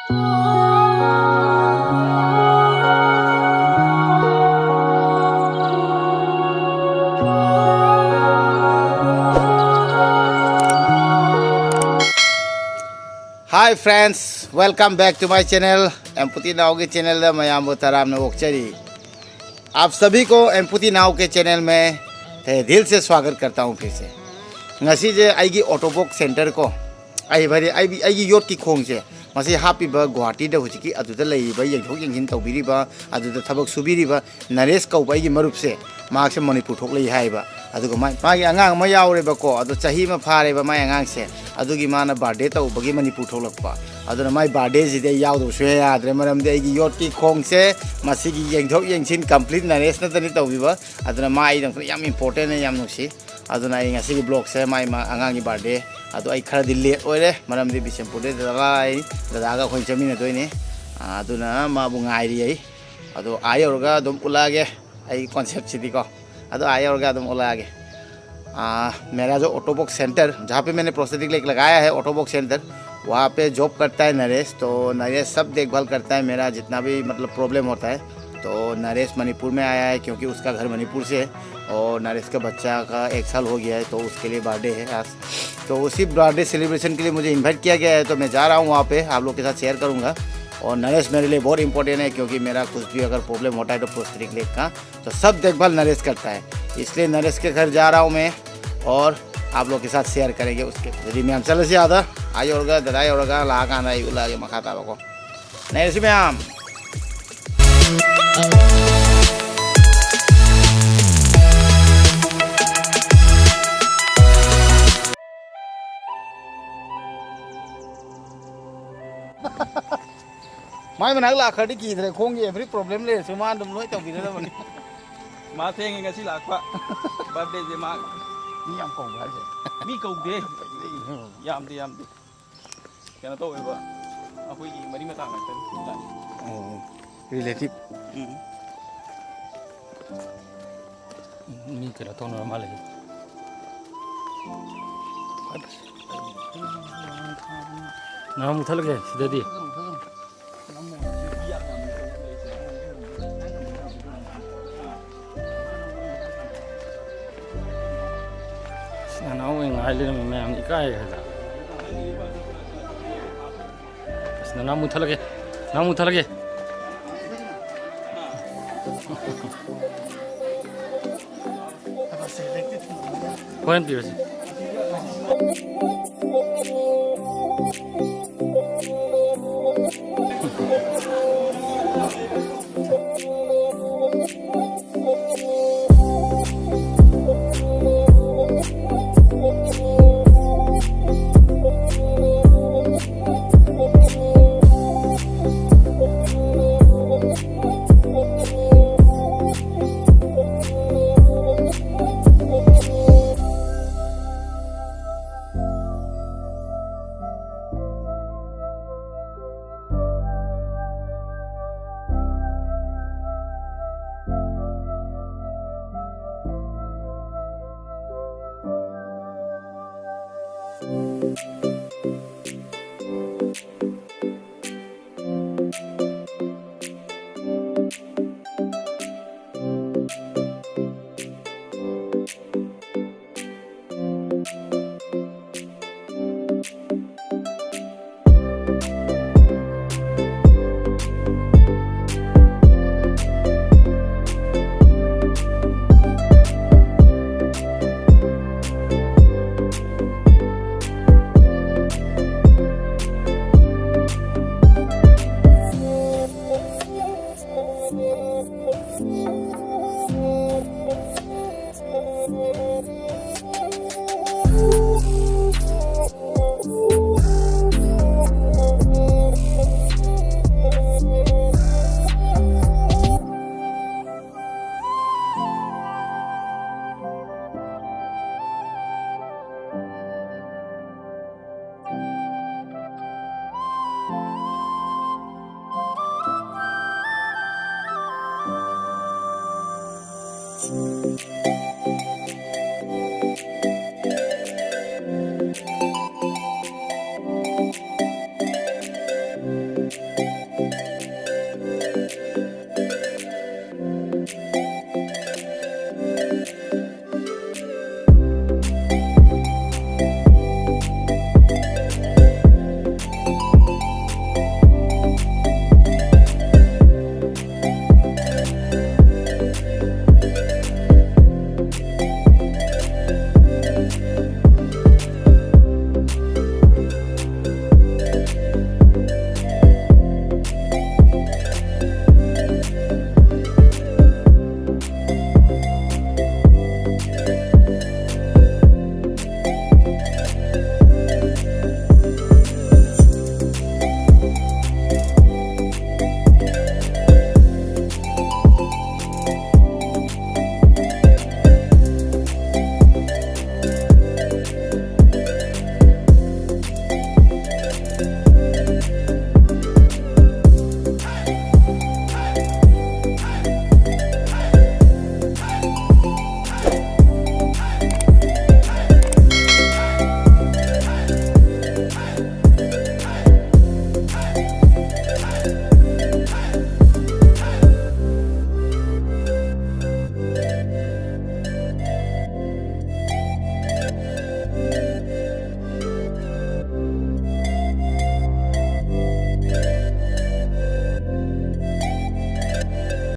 Hi friends, welcome back to my channel. एम्पुटी नाव के channel में मैं तराम ने ओक्चरी आप सभी को एम्पुटी नाव के चैनल में तहे दिल से स्वागत करता हूँ फिर से ngasi je aigi autobox center ko ai bari aigi yot ki khong je masi happy ba Guwahati da hujiki aduda lei ba yeng thok yeng hin tawbiri ba aduda thabak subiri ba Naresh kau ba aigi marup se mak se Manipur thok lei hai ba aduga mai magi angang ma yaure ba ko adu chahi ma phare ba mai angang se adugi mana birthday taw bagi Manipur tholak pa aduna mai birthday ji de yaw do shwe ya adre maram de aigi yot ki khong se masi gi yeng thok yeng sin complete Naresh na tani tawbi ba aduna mai dang yam important ne yam nusi aduna ai ngasi blog se mai angangi birthday adu ai khara dilli oire maram di Bisempur de dalai dadaga khoi chami na doini aduna ma bu ngai ri ai adu ai orga dum ulage ai concept chidi ko adu ai orga dum ulage मेरा जो ऑटोबॉक्स centre जहाँ पे मैंने prosthetic lake लगाया है ऑटोबॉक्स centre वहाँ पे job करता है नरेश। तो नरेश सब देखभाल करता है मेरा जितना भी मतलब प्रॉब्लम होता है। तो नरेश मणिपुर में आया है क्योंकि उसका घर मणिपुर से है और नरेश का बच्चा का 1 साल हो गया है तो उसके लिए बर्थडे है आज। तो उसी बर्थडे सेलिब्रेशन के लिए मुझे इन्वाइट किया गया है तो मैं जा रहा हूँ वहाँ पे आप लोग के साथ शेयर करूँगा। और नरेश मेरे लिए बहुत इंपॉर्टेंट है क्योंकि मेरा कुछ भी अगर प्रॉब्लम होता है तो प्रोस्थेटिक लेग का तो सब देखभाल नरेश करता है। इसलिए नरेश के घर जा रहा हूँ मैं और आप लोग के साथ शेयर करेंगे उसके। यदि मैम चलो से आधा आई और दादा और लागा ना उलागे मखाता को Naresh ma'am mai mana la khadi ki thre khong ye every problem le suma dum loi taw bi da bani ma theng ngasi lakpa birthday je ma ni yam kong ba je mi kau de yam de kana to ba akoi gi mari mata ngak oh relative mi kana to normal le na mu thal ge sidadi nó ngai lên mà mình cái nó muốn thở cái nó muốn thở cái quen biết gì